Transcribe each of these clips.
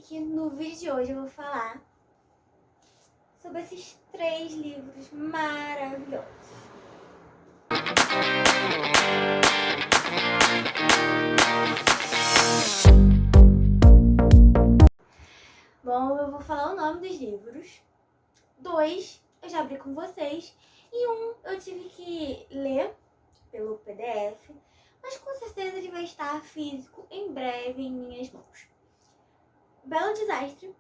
que no vídeo de hoje eu vou falar sobre esses 3 livros maravilhosos. Bom, eu vou falar o nome dos livros. 2 eu já abri com vocês. E 1 eu tive que ler pelo PDF, mas com certeza ele vai estar físico em breve em minhas mãos. Belo Desastre,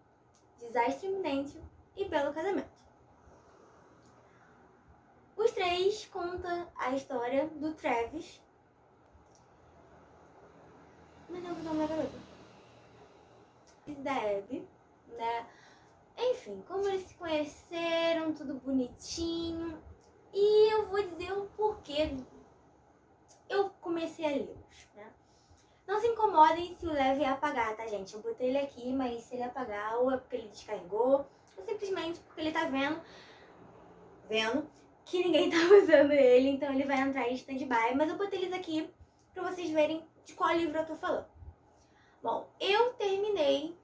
Desastre Iminente e Belo Casamento. Os 3 contam a história do Travis. Mas não, não é garota. E da Abby, né? Enfim, como eles se conheceram, tudo bonitinho. E eu vou dizer o porquê eu comecei a lê-los, né? Não se incomodem se o leve a apagar, tá, gente? Eu botei ele aqui, mas se ele apagar, ou é porque ele descarregou, ou simplesmente porque ele tá vendo que ninguém tá usando ele, então ele vai entrar em stand-by. Mas eu botei eles aqui pra vocês verem de qual livro eu tô falando. Bom, eu terminei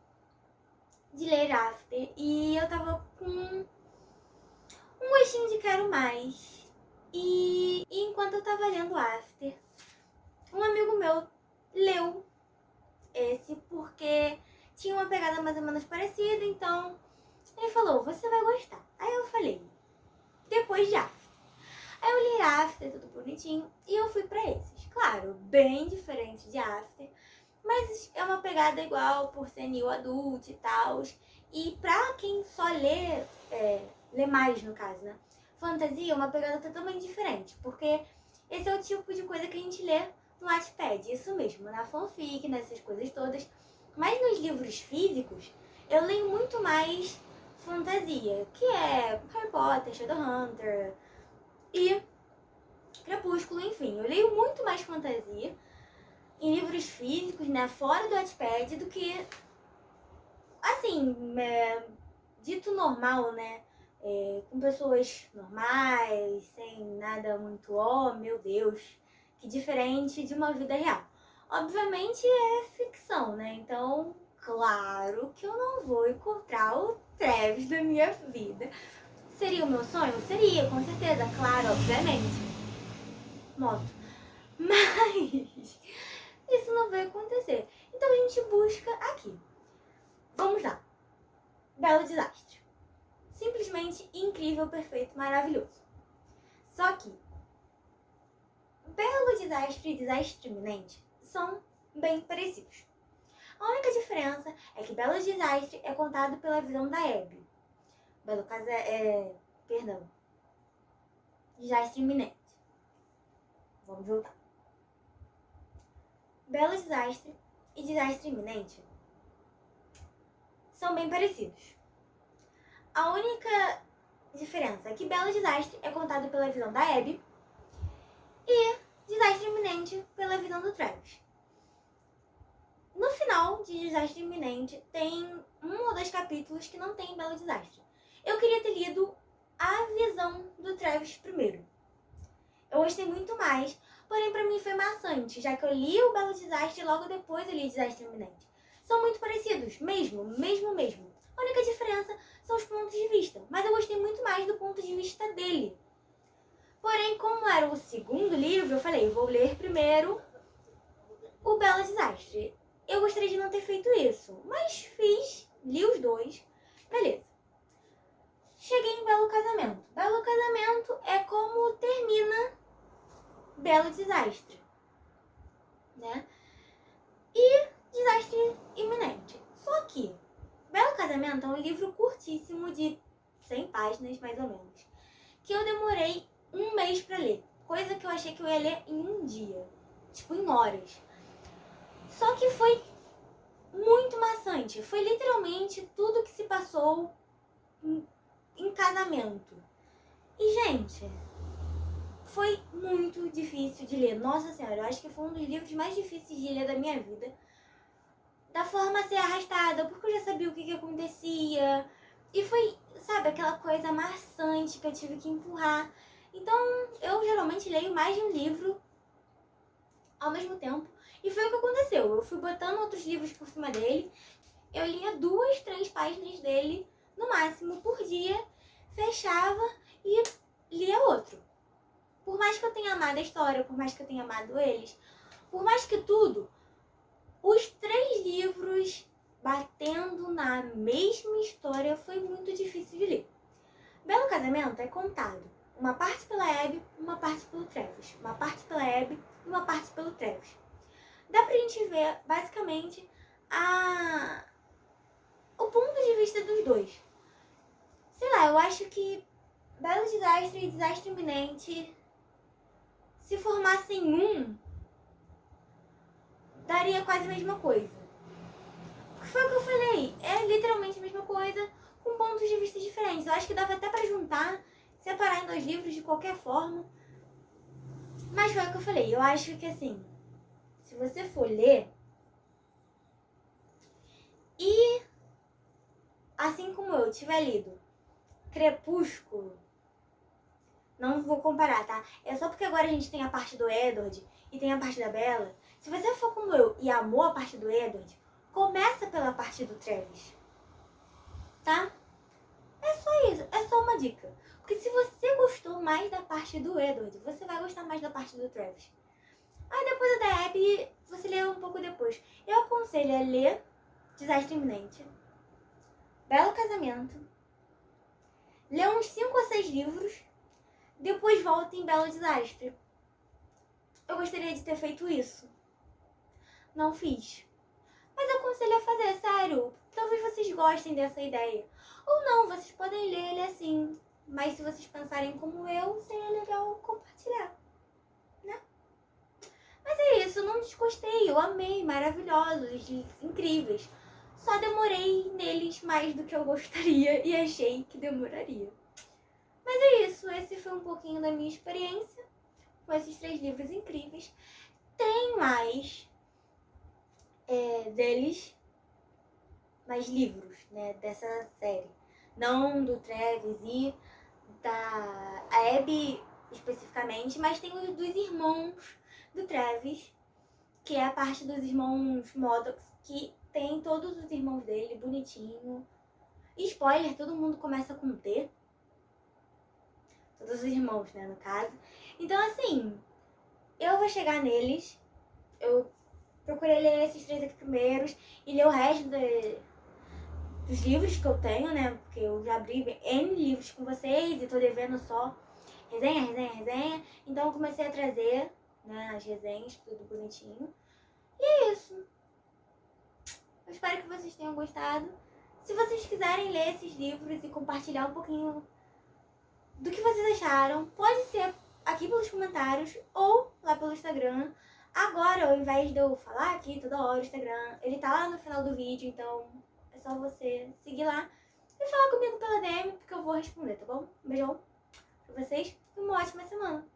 de ler After e eu tava com um gostinho de quero mais. E enquanto eu tava lendo After, um amigo meu leu esse porque tinha uma pegada mais ou menos parecida, então ele falou, você vai gostar. Aí eu falei, depois de After. Aí eu li After, tudo bonitinho, e eu fui pra esses. Claro, bem diferente de After, mas é uma pegada igual por ser new adult e tal. E pra quem só lê mais no caso, né? Fantasia é uma pegada totalmente diferente, porque esse é o tipo de coisa que a gente lê no Wattpad, isso mesmo, na fanfic, nessas coisas todas. Mas nos livros físicos, eu leio muito mais fantasia, que é Harry Potter, Shadowhunter e Crepúsculo, enfim. Eu leio muito mais fantasia em livros físicos, né, fora do Wattpad, do que, assim, dito normal, né, com pessoas normais, sem nada muito, oh meu Deus, que diferente de uma vida real. Obviamente é ficção, né, então, claro que eu não vou encontrar o Travis da minha vida. Seria o meu sonho? Seria, com certeza, claro, obviamente. Moto. Mas isso não vai acontecer. Então a gente busca aqui. Vamos lá. Belo Desastre. Simplesmente incrível, perfeito, maravilhoso. Só que Belo Desastre e Desastre Iminente são bem parecidos. A única diferença é que Belo Desastre é contado pela visão da Abby. Belo Desastre Iminente. Vamos voltar. Belo Desastre e Desastre Iminente são bem parecidos. A única diferença é que Belo Desastre é contado pela visão da Abby e Desastre Iminente pela visão do Travis. No final de Desastre Iminente tem 1 ou 2 capítulos que não tem Belo Desastre. Eu queria ter lido a visão do Travis primeiro. Eu gostei muito mais, porém pra mim foi maçante, já que eu li o Belo Desastre e logo depois eu li Desastre Iminente. São muito parecidos, mesmo. A única diferença são os pontos de vista, mas eu gostei muito mais do ponto de vista dele. Porém, como era o segundo livro, eu falei, vou ler primeiro o Belo Desastre. Eu gostaria de não ter feito isso, mas fiz, li os 2, beleza. Cheguei em Belo Casamento. Belo Casamento é como termina Belo Desastre, né? E Desastre Iminente. Só que Belo Casamento é um livro curtíssimo de 100 páginas, mais ou menos, que eu demorei 1 mês pra ler. Coisa que eu achei que eu ia ler em 1 dia. Tipo, em horas. Só que foi muito maçante. Foi literalmente tudo que se passou em casamento. E, gente, foi muito difícil de ler. Nossa Senhora, eu acho que foi um dos livros mais difíceis de ler da minha vida. Da forma a ser arrastada, porque eu já sabia o que acontecia. E foi, sabe, aquela coisa maçante que eu tive que empurrar. Então, eu geralmente leio mais de um livro ao mesmo tempo. E foi o que aconteceu. Eu fui botando outros livros por cima dele. eu lia 2, 3 páginas dele, no máximo, por dia, fechava e lia outro. Por mais que eu tenha amado a história, por mais que eu tenha amado eles, por mais que tudo, os 3 livros batendo na mesma história foi muito difícil de ler. Belo Casamento é contado uma parte pela Abby, uma parte pelo Travis. Uma parte pela Abby e uma parte pelo Travis. Dá pra gente ver, basicamente, o ponto de vista dos dois. Sei lá, eu acho que Belo Desastre e Desastre Iminente, se formassem daria quase a mesma coisa. Porque foi o que eu falei, é literalmente a mesma coisa, com pontos de vista diferentes. Eu acho que dava até pra juntar, separar em 2 livros de qualquer forma. Mas foi o que eu falei, eu acho que assim, se você for ler, e assim como eu tiver lido Crepúsculo, não vou comparar, tá? É só porque agora a gente tem a parte do Edward e tem a parte da Bella. Se você for como eu e amou a parte do Edward, começa pela parte do Travis, tá? É só isso, é só uma dica. Porque se você gostou mais da parte do Edward, você vai gostar mais da parte do Travis. Aí depois da Abby, você lê um pouco depois. Eu aconselho a ler Desastre Iminente, Belo Casamento, ler uns 5 ou 6 livros, depois volta em Belo Desastre. Eu gostaria de ter feito isso. Não fiz. Mas eu aconselho a fazer, sério. Talvez vocês gostem dessa ideia. Ou não, vocês podem ler ele assim. Mas se vocês pensarem como eu, seria legal compartilhar, né? Mas é isso, eu não desgostei. Eu amei, maravilhosos, incríveis. Só demorei neles mais do que eu gostaria e achei que demoraria. Mas é isso, esse foi um pouquinho da minha experiência com esses 3 livros incríveis. Tem mais deles, mais livros, né, dessa série. Não do Travis e da Abby especificamente, mas tem os dos irmãos do Travis, que é a parte dos irmãos Maddox, que tem todos os irmãos dele, bonitinho. E spoiler, todo mundo começa com T. Todos os irmãos, né, no caso. Então, assim, eu vou chegar neles. Eu procurei ler esses 3 aqui primeiros e ler o resto dos livros que eu tenho, né? Porque eu já abri N livros com vocês e tô devendo só resenha. Então eu comecei a trazer, né, as resenhas, tudo bonitinho. E é isso. Eu espero que vocês tenham gostado. Se vocês quiserem ler esses livros e compartilhar um pouquinho do que vocês acharam, pode ser aqui pelos comentários ou lá pelo Instagram. Agora, ao invés de eu falar aqui toda hora o Instagram, ele tá lá no final do vídeo, então é só você seguir lá e falar comigo pela DM, porque eu vou responder, tá bom? Um beijão pra vocês e uma ótima semana!